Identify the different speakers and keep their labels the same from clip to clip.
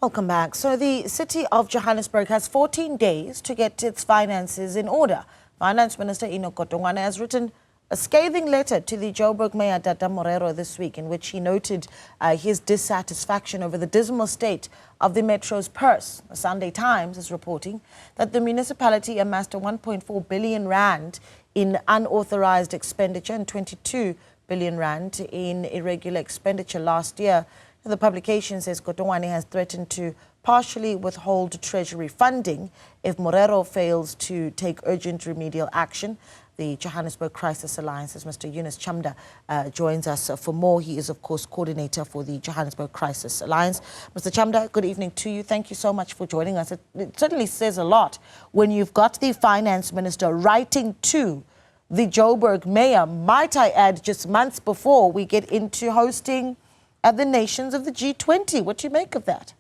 Speaker 1: Welcome back. So the city of Johannesburg has 14 days to get its finances in order. Finance Minister Enoch Godongwana has written a scathing letter to the Joburg Mayor Dada Morero this week, in which he noted his dissatisfaction over the dismal state of the metro's purse. The Sunday Times is reporting that the municipality amassed 1.4 billion rand in unauthorized expenditure and 22 billion rand in irregular expenditure last year. The publication says Godongwana has threatened to partially withhold Treasury funding if Morero fails to take urgent remedial action. The Johannesburg Crisis Alliance's Mr. Yunus Chamda joins us for more. He is, of course, coordinator for the Johannesburg Crisis Alliance. Mr. Chamda, good evening to you. Thank you so much for joining us. It certainly says a lot when you've got the finance minister writing to the Joburg mayor, might I add, just months before we get into hosting the nations of the G20. What do you make of that?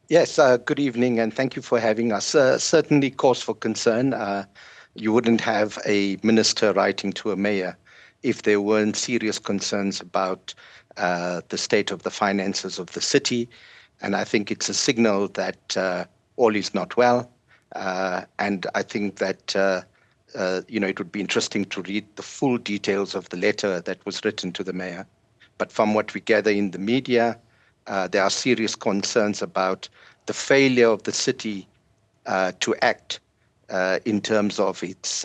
Speaker 2: Yes, good evening, and thank you for having us. Certainly cause for concern. You wouldn't have a minister writing to a mayor if there weren't serious concerns about the state of the finances of the city. And I think it's a signal that all is not well. And I think that, it would be interesting to read the full details of the letter that was written to the mayor. But from what we gather in the media, there are serious concerns about the failure of the city to act in terms of its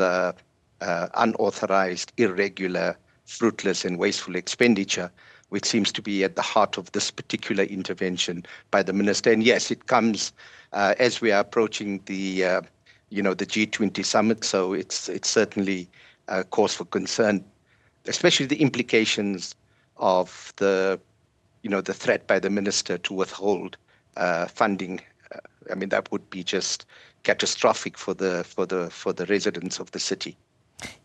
Speaker 2: unauthorized, irregular, fruitless and wasteful expenditure, which seems to be at the heart of this particular intervention by the minister. And yes, it comes as we are approaching the G20 summit. So it's certainly a cause for concern, especially the implications of the threat by the minister to withhold funding. I mean, that would be just catastrophic for the residents of the city.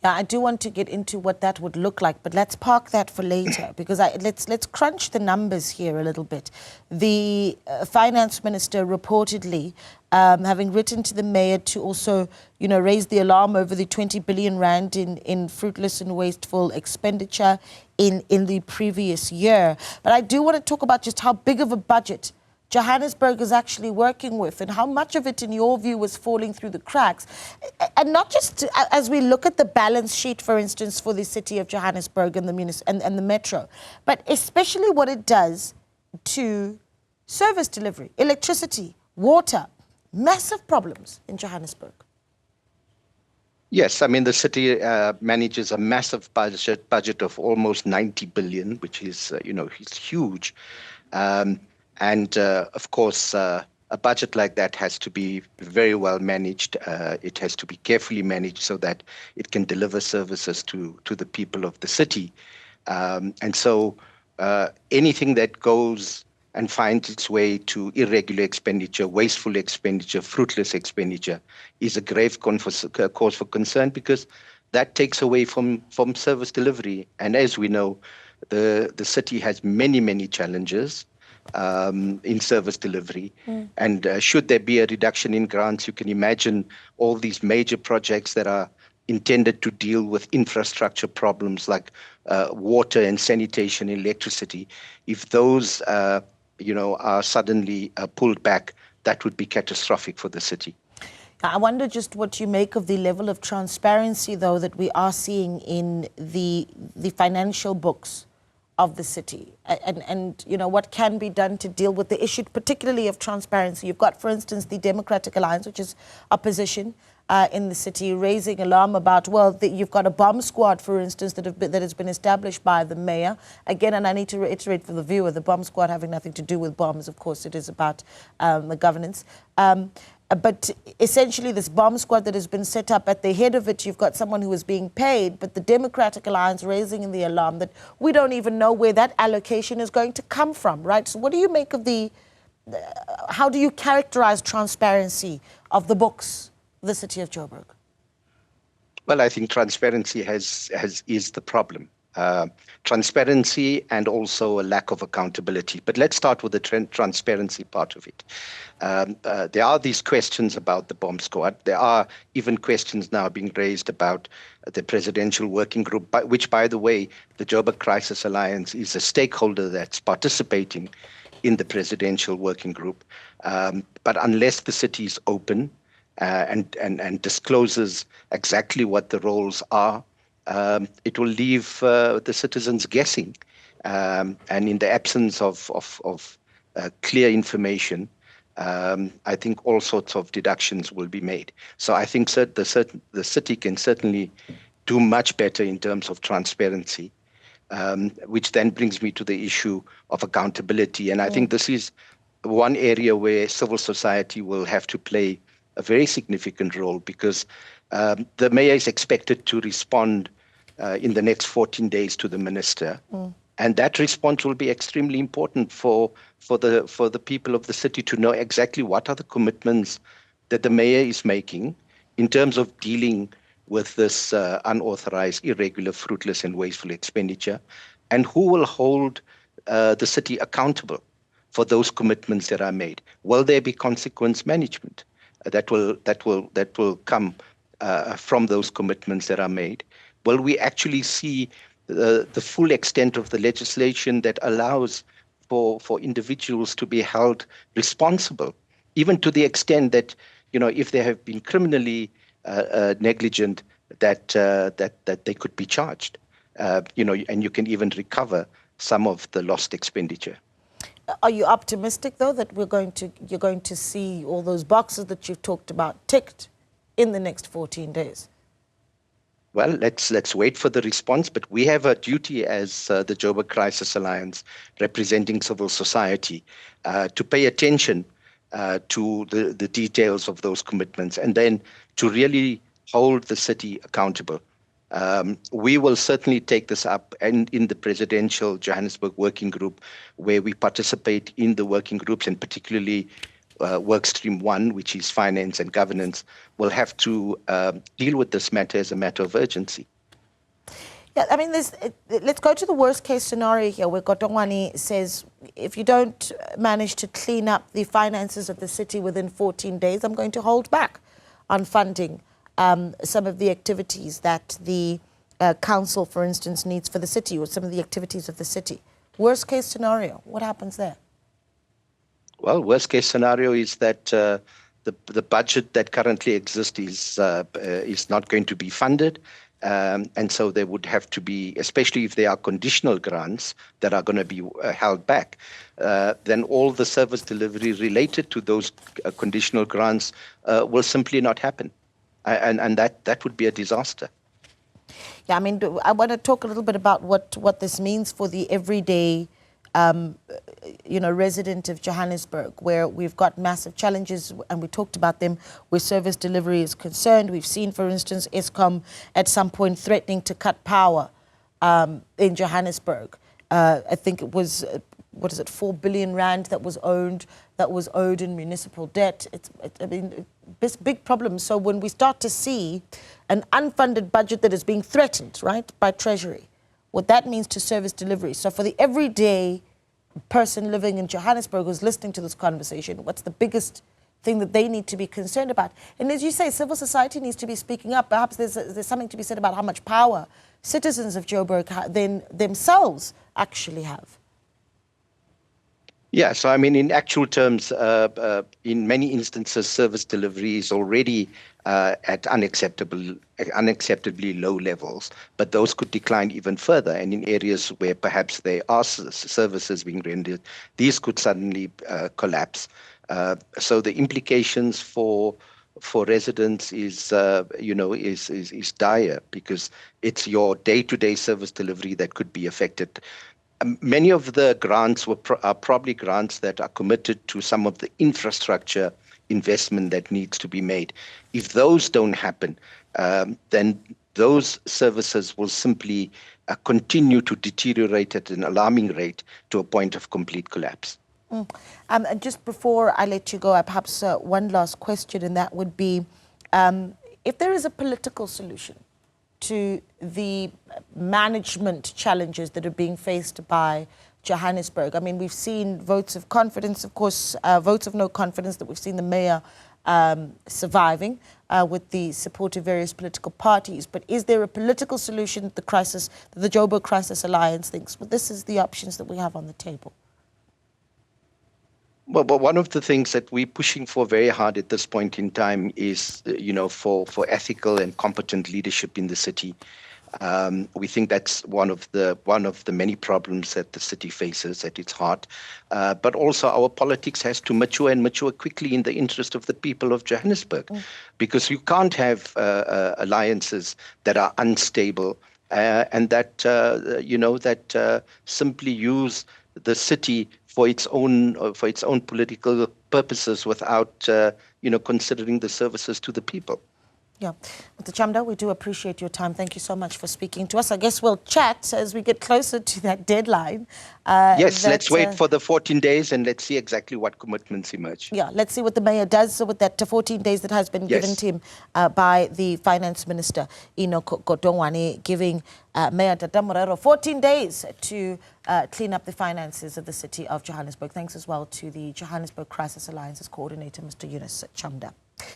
Speaker 1: Yeah, I do want to get into what that would look like, but let's park that for later because let's crunch the numbers here a little bit. The finance minister reportedly having written to the mayor to also, raise the alarm over the 20 billion rand in fruitless and wasteful expenditure in the previous year. But I do want to talk about just how big of a budget Johannesburg is actually working with and how much of it, in your view, was falling through the cracks. And not just as we look at the balance sheet, for instance, for the city of Johannesburg and the metro, but especially what it does to service delivery, electricity, water, massive problems in Johannesburg.
Speaker 2: Yes, I mean, the city manages a massive budget of almost 90 billion, which is, it's huge. And of course, a budget like that has to be very well managed. It has to be carefully managed so that it can deliver services to the people of the city. And so anything that goes and finds its way to irregular expenditure, wasteful expenditure, fruitless expenditure is a grave cause for concern because that takes away from service delivery. And as we know, the city has many, many challenges in service delivery. And should there be a reduction in grants, you can imagine all these major projects that are intended to deal with infrastructure problems like water and sanitation, electricity. If those, are suddenly pulled back, that would be catastrophic for the city.
Speaker 1: I wonder just what you make of the level of transparency, though, that we are seeing in the financial books of the city and what can be done to deal with the issue, particularly of transparency. You've got, for instance, the Democratic Alliance, which is opposition in the city, raising alarm about, you've got a bomb squad, for instance, that has been established by the mayor. Again, and I need to reiterate for the viewer, the bomb squad having nothing to do with bombs. Of course, it is about the governance. But essentially, this bomb squad that has been set up, at the head of it, you've got someone who is being paid, but the Democratic Alliance raising the alarm that we don't even know where that allocation is going to come from, right? So what do you make of how do you characterize transparency of the books of the city of Joburg?
Speaker 2: Well, I think transparency is the problem. Transparency and also a lack of accountability. But let's start with the transparency part of it. There are these questions about the bomb squad. There are even questions now being raised about the presidential working group, which, by the way, the Joburg Crisis Alliance is a stakeholder that's participating in the presidential working group. But unless the city is open and discloses exactly what the roles are, it will leave the citizens guessing. And in the absence of clear information, I think all sorts of deductions will be made. So I think the city can certainly do much better in terms of transparency, which then brings me to the issue of accountability. And I think this is one area where civil society will have to play a very significant role, because the mayor is expected to respond in the next 14 days to the minister. And that response will be extremely important for the people of the city to know exactly what are the commitments that the mayor is making in terms of dealing with this unauthorized, irregular, fruitless and wasteful expenditure, and who will hold the city accountable for those commitments that are made. Will there be consequence management that will come from those commitments that are made? Will we actually see the full extent of the legislation that allows for individuals to be held responsible, even to the extent that, if they have been criminally negligent, that they could be charged, and you can even recover some of the lost expenditure.
Speaker 1: Are you optimistic, though, that you're going to see all those boxes that you've talked about ticked in the next 14 days?
Speaker 2: Well, let's wait for the response, but we have a duty as the Joburg Crisis Alliance, representing civil society, to pay attention to the details of those commitments, and then to really hold the city accountable. We will certainly take this up and in the presidential Johannesburg working group, where we participate in the working groups, and particularly work stream 1, which is finance and governance, will have to deal with this matter as a matter of urgency.
Speaker 1: Yeah, I mean, let's go to the worst case scenario here, where Godongwana says, if you don't manage to clean up the finances of the city within 14 days, I'm going to hold back on funding some of the activities that the council, for instance, needs for the city, or some of the activities of the city. Worst case scenario, what happens there?
Speaker 2: Well, worst case scenario is that the budget that currently exists is not going to be funded. And so there would have to be, especially if there are conditional grants that are going to be held back, then all the service delivery related to those conditional grants will simply not happen. And that would be a disaster.
Speaker 1: Yeah, I mean, I want to talk a little bit about what this means for the everyday resident of Johannesburg, where we've got massive challenges, and we talked about them, where service delivery is concerned. We've seen, for instance, Eskom at some point threatening to cut power in Johannesburg. I think it was, 4 billion rand that was owed in municipal debt. It's big problem. So when we start to see an unfunded budget that is being threatened, right, by Treasury, what that means to service delivery. So for the everyday person living in Johannesburg who's listening to this conversation, what's the biggest thing that they need to be concerned about? And as you say, civil society needs to be speaking up. Perhaps there's something to be said about how much power citizens of Joburg themselves actually have.
Speaker 2: Yeah, so I mean, in actual terms, in many instances, service delivery is already at unacceptably low levels, but those could decline even further. And in areas where perhaps there are services being rendered, these could suddenly collapse. So the implications for residents is dire, because it's your day-to-day service delivery that could be affected. Many of the grants are probably grants that are committed to some of the infrastructure investment that needs to be made. If those don't happen, then those services will simply continue to deteriorate at an alarming rate to a point of complete collapse.
Speaker 1: And just before I let you go, perhaps one last question, and that would be, if there is a political solution to the management challenges that are being faced by Johannesburg. I mean, we've seen votes of confidence, of course, votes of no confidence that we've seen the mayor surviving with the support of various political parties. But is there a political solution to the crisis that the Joburg Crisis Alliance thinks? Well, this is the options that we have on the table.
Speaker 2: Well, but one of the things that we're pushing for very hard at this point in time is, for ethical and competent leadership in the city. We think that's one of the many problems that the city faces at its heart. But also our politics has to mature and mature quickly in the interest of the people of Johannesburg, because you can't have alliances that are unstable and that simply use the city for its own political purposes without considering the services to the people.
Speaker 1: Yeah. Mr. Chamda, we do appreciate your time. Thank you so much for speaking to us. I guess we'll chat as we get closer to that deadline.
Speaker 2: Yes, let's wait for the 14 days and let's see exactly what commitments emerge.
Speaker 1: Yeah, let's see what the mayor does with that 14 days that has been given to him by the Finance Minister, Enoch Godongwana, giving Mayor Dada Morero 14 days to clean up the finances of the city of Johannesburg. Thanks as well to the Johannesburg Crisis Alliance's coordinator, Mr. Yunus Chamda.